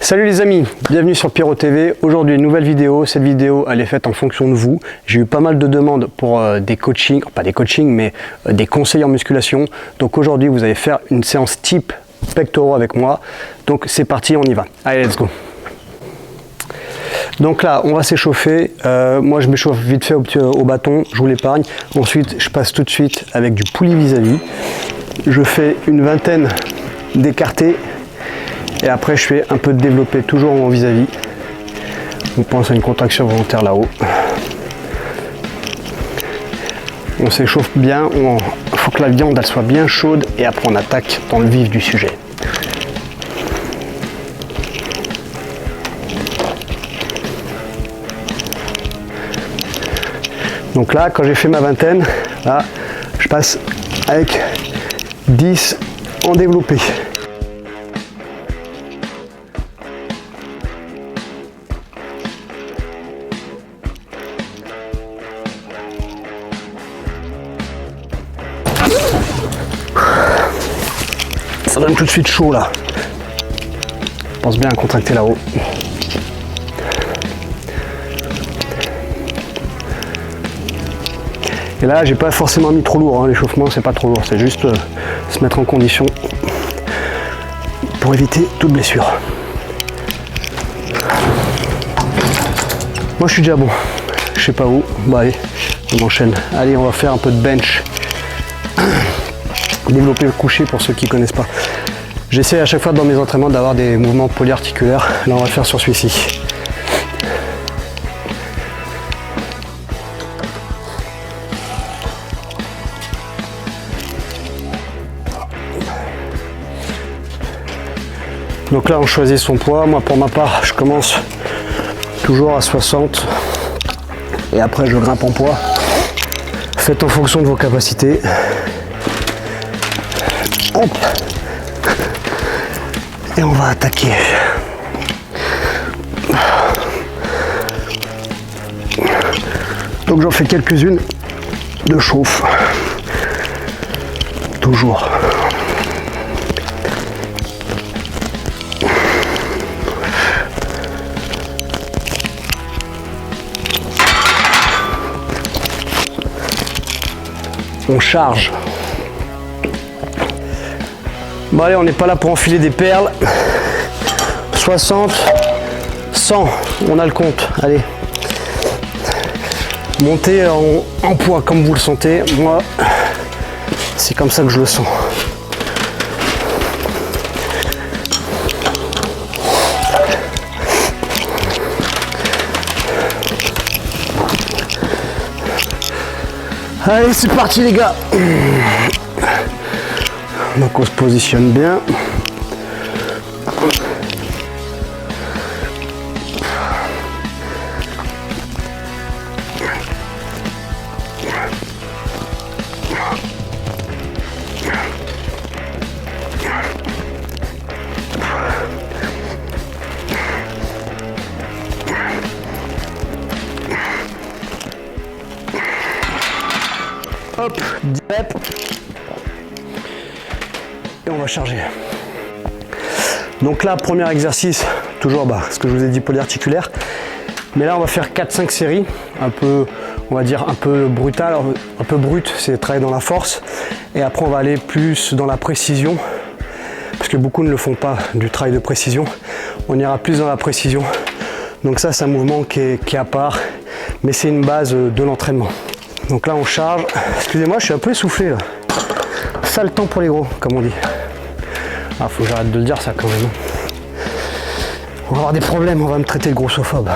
Salut les amis, bienvenue sur Pierrot TV. Aujourd'hui une nouvelle vidéo. Cette vidéo elle est faite en fonction de vous. J'ai eu pas mal de demandes pour des coachings, pas des coachings mais des conseils en musculation. Donc aujourd'hui vous allez faire une séance type pectoraux avec moi. Donc c'est parti, on y va. Allez, let's go. Donc là on va s'échauffer. Moi je m'échauffe vite fait au bâton, je vous l'épargne. Ensuite je passe tout de suite avec du poulie vis-à-vis. Je fais une vingtaine d'écartés. Et après je fais un peu de développé, toujours en vis-à-vis. On pense à une contraction volontaire là-haut. On s'échauffe bien, il faut que la viande elle soit bien chaude et après on attaque dans le vif du sujet. Donc là, quand j'ai fait ma vingtaine, là, je passe avec 10 en développé. Ça donne tout de suite chaud là. Pense bien à contracter là-haut. Et là, j'ai pas forcément mis trop lourd, hein. L'échauffement c'est pas trop lourd, c'est juste se mettre en condition pour éviter toute blessure. Moi je suis déjà bon, je sais pas où. Bah allez, on enchaîne. Allez, on va faire un peu de bench. Développer le coucher pour ceux qui ne connaissent pas. J'essaie à chaque fois dans mes entraînements d'avoir des mouvements polyarticulaires. Là on va le faire sur celui-ci. Donc là on choisit son poids. Moi pour ma part je commence toujours à 60 et après je grimpe en poids. Faites en fonction de vos capacités. Hop. Et on va attaquer. Donc j'en fais quelques-unes de chauffe. Toujours. On charge. Bon allez, on n'est pas là pour enfiler des perles. 60, 100, on a le compte. Allez. Montez en poids comme vous le sentez. Moi, c'est comme ça que je le sens. Allez, c'est parti les gars. Donc on se positionne bien. Hop, 10 reps. Et on va charger. Donc là, premier exercice, toujours ce que je vous ai dit, polyarticulaire. Mais là, on va faire 4-5 séries, un peu, on va dire, un peu brutal, un peu brut, c'est travailler dans la force. Et après, on va aller plus dans la précision, parce que beaucoup ne le font pas, du travail de précision. On ira plus dans la précision. Donc ça, c'est un mouvement qui est à part, mais c'est une base de l'entraînement. Donc là, on charge. Excusez-moi, je suis un peu essoufflé là. Sale temps pour les gros, comme on dit. Ah, faut que j'arrête de le dire ça quand même. On va avoir des problèmes, on va me traiter de grossophobe.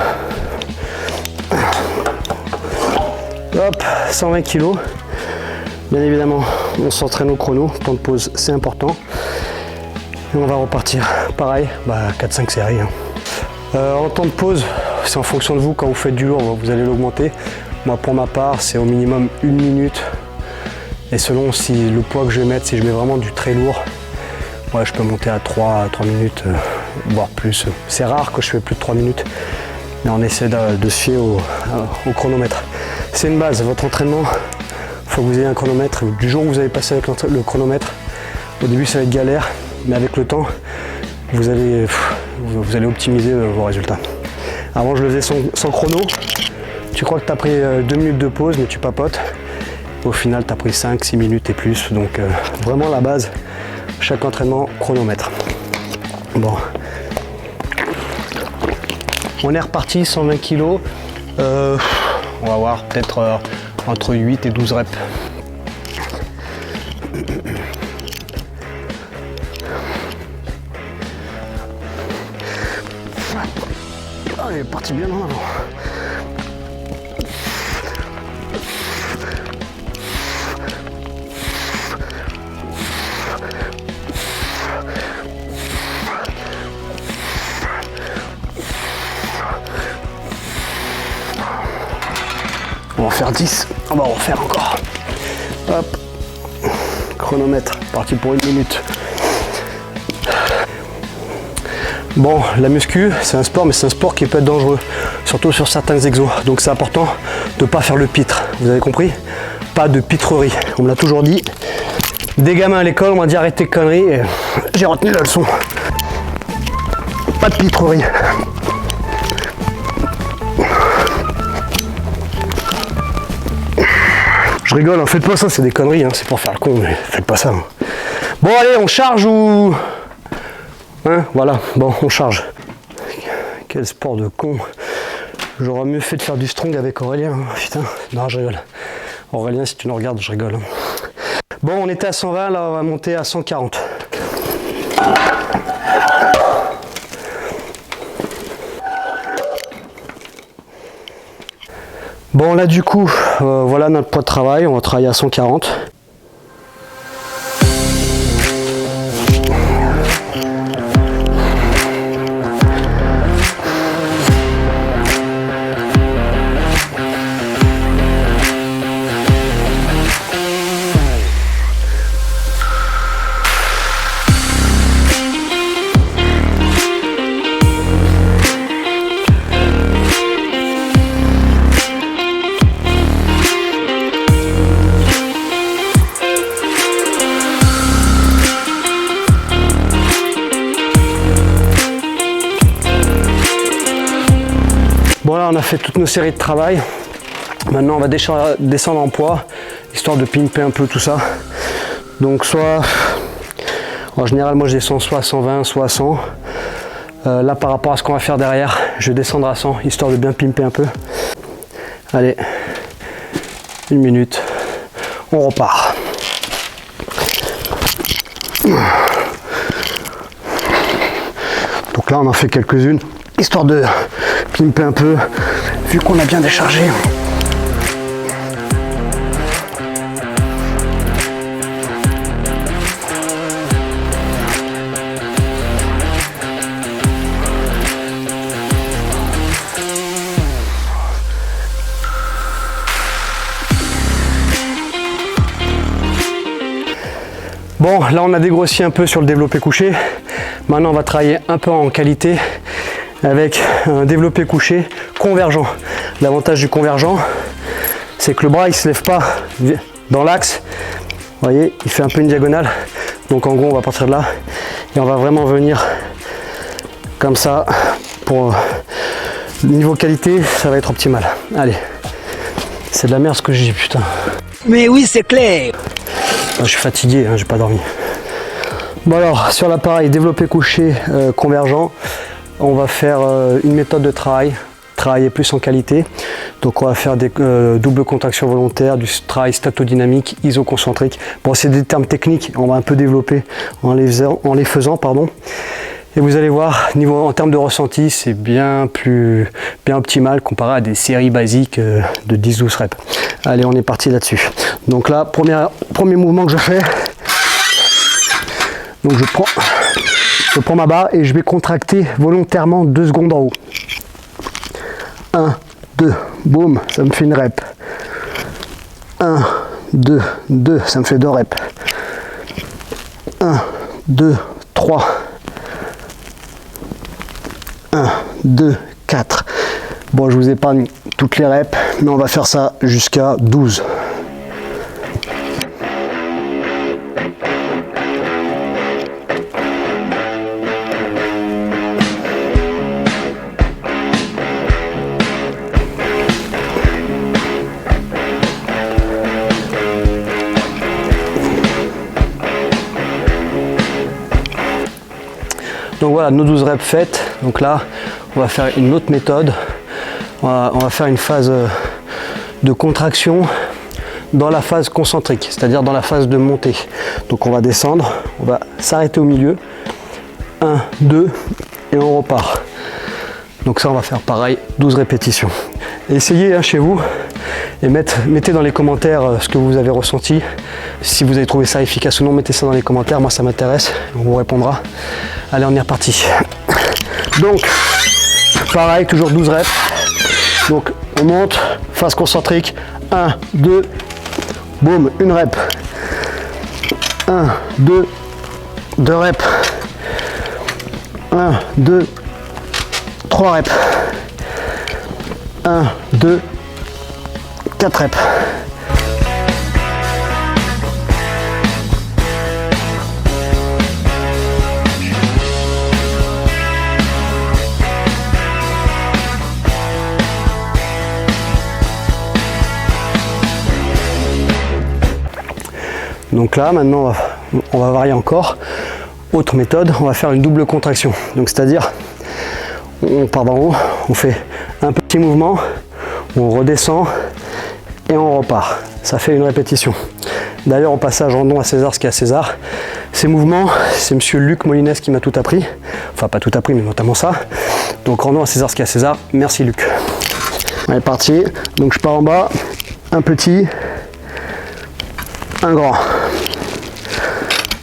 Hop, 120 kg. Bien évidemment, on s'entraîne au chrono. Temps de pause, c'est important. Et on va repartir. Pareil, 4-5 séries. En temps de pause, c'est en fonction de vous. Quand vous faites du lourd, vous allez l'augmenter. Moi, pour ma part, c'est au minimum 1 minute. Et selon si le poids que je vais mettre, si je mets vraiment du très lourd, ouais, je peux monter à 3 minutes, voire plus. C'est rare que je fais plus de 3 minutes, mais on essaie de se fier au chronomètre. C'est une base, votre entraînement, il faut que vous ayez un chronomètre. Du jour où vous allez passer avec le chronomètre, au début ça va être galère, mais avec le temps, vous allez vous allez optimiser vos résultats. Avant je le faisais sans chrono, tu crois que tu as pris 2 minutes de pause mais tu papotes. Au final tu as pris 5-6 minutes et plus, donc vraiment la base, chaque entraînement chronomètre. Bon, on est reparti, 120 kg, on va voir peut-être entre 8 et 12 reps. Ah, il est parti bien en avant. On va en faire 10, on va en refaire encore. Hop, chronomètre, parti pour 1 minute. Bon, la muscu, c'est un sport, mais c'est un sport qui peut être dangereux, surtout sur certains exos. Donc c'est important de ne pas faire le pitre. Vous avez compris? Pas de pitrerie. On me l'a toujours dit. Des gamins à l'école, on m'a dit arrêtez de conneries. Et j'ai retenu la leçon. Pas de pitrerie. Je rigole, hein, faites pas ça, c'est des conneries, hein, c'est pour faire le con, mais faites pas ça. Hein. Bon allez, on charge ou... Hein, voilà, bon, on charge. Quel sport de con. J'aurais mieux fait de faire du strong avec Aurélien, hein. Putain, non, je rigole. Aurélien, si tu nous regardes, je rigole. Hein. Bon, on était à 120, là, on va monter à 140. Bon, là, du coup, voilà notre poids de travail, on va travailler à 140. Bon là on a fait toutes nos séries de travail. Maintenant on va descendre en poids, histoire de pimper un peu tout ça. Donc soit, en général moi je descends soit à 120, soit à 100. Là par rapport à ce qu'on va faire derrière, je vais descendre à 100, histoire de bien pimper un peu. Allez, 1 minute, on repart. Donc là on en fait quelques-unes, histoire de pimper un peu, vu qu'on a bien déchargé. Bon, là on a dégrossi un peu sur le développé couché. Maintenant on va travailler un peu en qualité avec un développé couché convergent. L'avantage du convergent, c'est que le bras il se lève pas dans l'axe. Vous voyez, il fait un peu une diagonale. Donc en gros on va partir de là et on va vraiment venir comme ça. Pour niveau qualité, ça va être optimal. Allez, c'est de la merde ce que j'ai dit, putain. Mais oui, c'est clair. Je suis fatigué, hein, j'ai pas dormi. Bon alors, sur l'appareil développé couché convergent, on va faire une méthode de travailler plus en qualité. Donc on va faire des doubles contractions volontaires, du travail statodynamique, isoconcentrique. Bon, c'est des termes techniques, on va un peu développer en les faisant, pardon. Et vous allez voir, en termes de ressenti, c'est bien optimal comparé à des séries basiques de 10-12 reps. Allez, on est parti là-dessus. Donc là, premier mouvement que je fais, donc je prends ma barre et je vais contracter volontairement 2 secondes en haut. 1, 2, boum, ça me fait une rep. 1, 2, 2, ça me fait 2 reps. 1, 2, 3. 1, 2, 4. Bon, je vous épargne toutes les reps, mais on va faire ça jusqu'à 12. Donc voilà, nos 12 reps faites. Donc là, on va faire une autre méthode. On va faire une phase de contraction dans la phase concentrique, c'est-à-dire dans la phase de montée. Donc on va descendre, on va s'arrêter au milieu. 1, 2 et on repart. Donc ça, on va faire pareil, 12 répétitions. Essayez hein, chez vous et mettez dans les commentaires ce que vous avez ressenti. Si vous avez trouvé ça efficace ou non, mettez ça dans les commentaires, moi ça m'intéresse, on vous répondra. Allez, on est reparti. Donc, pareil, toujours 12 reps. Donc on monte, phase concentrique, 1, 2, boum, une rep. 1, 2, 2 reps. 1, 2, 3 reps. 1, 2, 4 reps. Donc là, maintenant, on va varier encore. Autre méthode, on va faire une double contraction. Donc c'est-à-dire, on part d'en haut, on fait un petit mouvement, on redescend et on repart. Ça fait une répétition. D'ailleurs, au passage, rendons à César ce qu'il y a à César. Ces mouvements, c'est monsieur Luc Molines qui m'a tout appris. Enfin, pas tout appris, mais notamment ça. Donc rendons à César ce qu'il y a à César. Merci Luc. On est parti. Donc je pars en bas, un petit, un grand,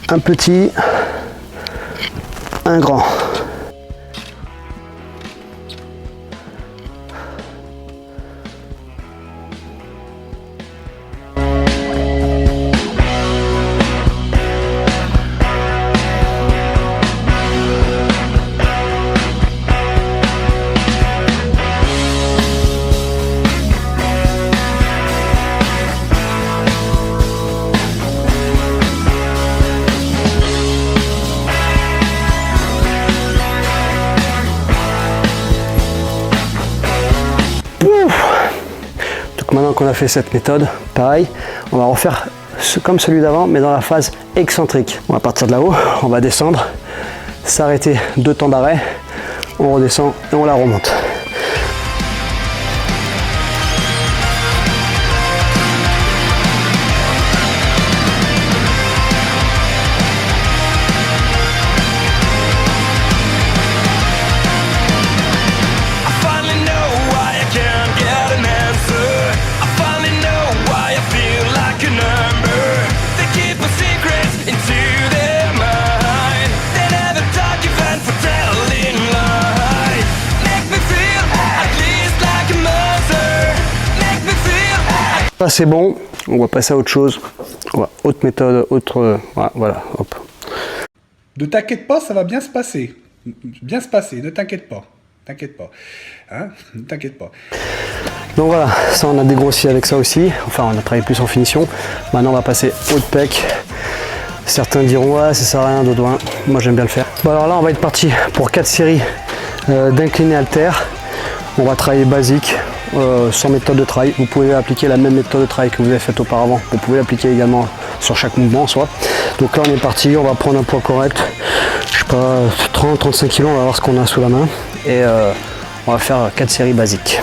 un petit, un grand. Maintenant qu'on a fait cette méthode, pareil, on va refaire comme celui d'avant, mais dans la phase excentrique. On va partir de là-haut, on va descendre, s'arrêter 2 temps d'arrêt, on redescend et on la remonte. Ça c'est bon, on va passer à autre chose. Autre méthode, voilà, hop. Ne t'inquiète pas, ça va bien se passer. Bien se passer, ne t'inquiète pas. T'inquiète pas. Hein, ne t'inquiète pas. Donc voilà, ça on a dégrossi avec ça aussi. Enfin, on a travaillé plus en finition. Maintenant on va passer haut de pec. Certains diront ouais, ça sert à rien, d'autres ouais. Moi j'aime bien le faire. Bon alors là on va être parti pour 4 séries d'incliné halter. On va travailler basique, sans méthode de travail. Vous pouvez appliquer la même méthode de travail que vous avez faite auparavant. Vous pouvez l'appliquer également sur chaque mouvement en soi. Donc là on est parti, on va prendre un poids correct. Je sais pas, 30-35 kg, on va voir ce qu'on a sous la main. Et on va faire 4 séries basiques.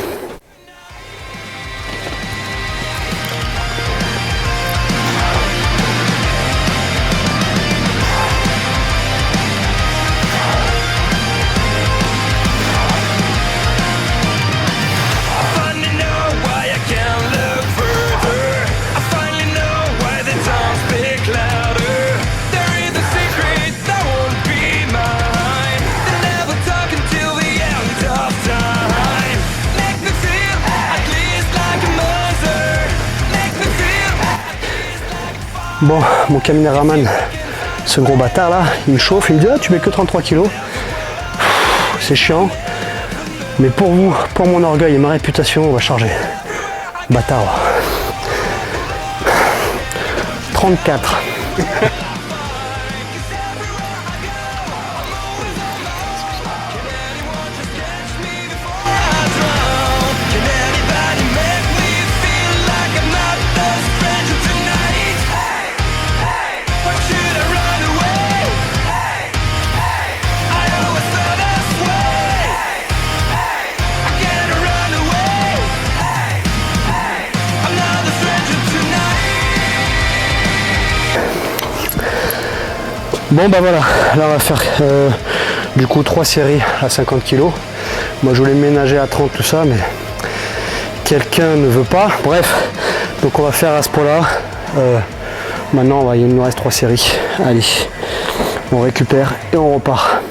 Bon, mon caméraman, ce gros bâtard là, il me chauffe, il me dit ah, tu mets que 33 kg. C'est chiant. Mais pour vous, pour mon orgueil et ma réputation, on va charger. Bâtard. 34. Bon bah voilà, là on va faire du coup 3 séries à 50 kg. Moi je voulais ménager à 30 tout ça, mais quelqu'un ne veut pas. Bref, donc on va faire à ce point là. Maintenant il nous reste 3 séries. Allez, on récupère et on repart.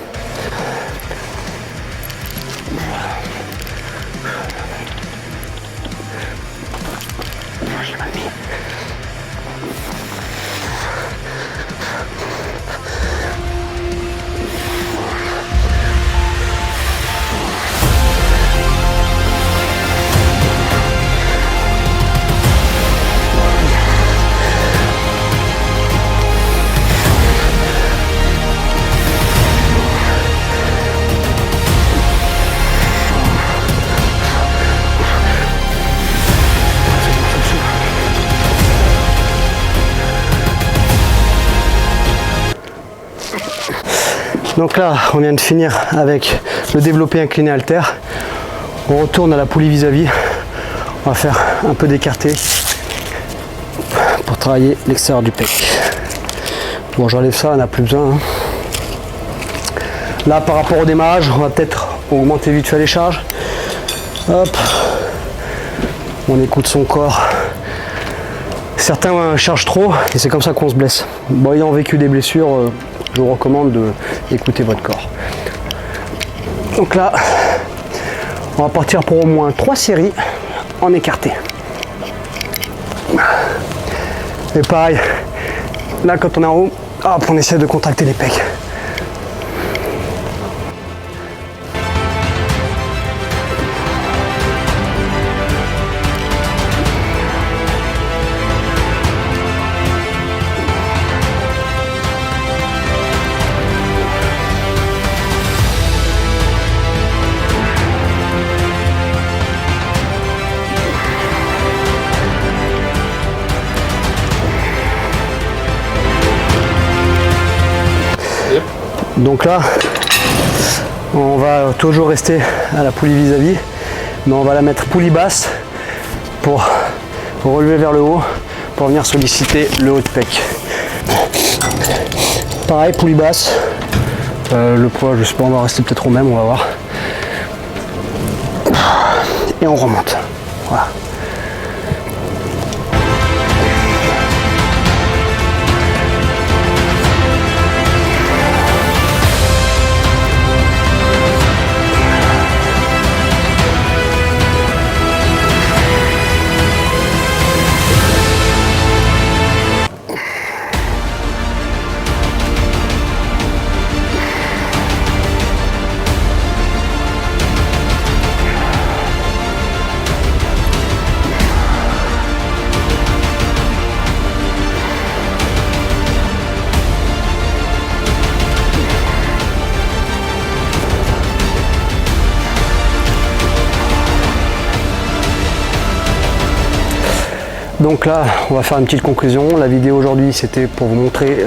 Donc là, on vient de finir avec le développé incliné halter. On retourne à la poulie vis-à-vis. On va faire un peu d'écarté pour travailler l'extérieur du pec. Bon, j'enlève ça, on n'a plus besoin. Là, par rapport au démarrage, on va peut-être augmenter vite fait les charges. Hop. On écoute son corps. Certains chargent trop et c'est comme ça qu'on se blesse. Bon, ayant vécu des blessures, je vous recommande d'écouter votre corps. Donc là, on va partir pour au moins 3 séries en écarté. Et pareil, là quand on est en haut, hop, on essaie de contracter les pecs. Donc là, on va toujours rester à la poulie vis-à-vis, mais on va la mettre poulie basse pour relever vers le haut, pour venir solliciter le haut de pec. Pareil, poulie basse, le poids, je sais pas, on va rester peut-être au même, on va voir. Et on remonte, voilà. Donc là, on va faire une petite conclusion. La vidéo aujourd'hui, c'était pour vous montrer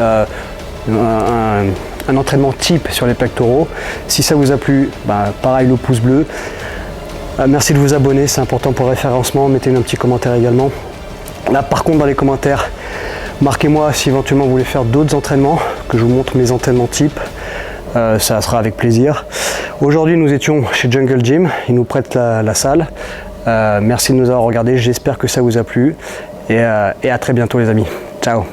un entraînement type sur les pectoraux. Si ça vous a plu, pareil, le pouce bleu. Merci de vous abonner, c'est important pour le référencement. Mettez-nous un petit commentaire également. Là, par contre, dans les commentaires, marquez-moi si éventuellement vous voulez faire d'autres entraînements, que je vous montre mes entraînements type. Ça sera avec plaisir. Aujourd'hui, nous étions chez Jungle Gym. Ils nous prêtent la salle. Merci de nous avoir regardés, j'espère que ça vous a plu et à très bientôt les amis. Ciao.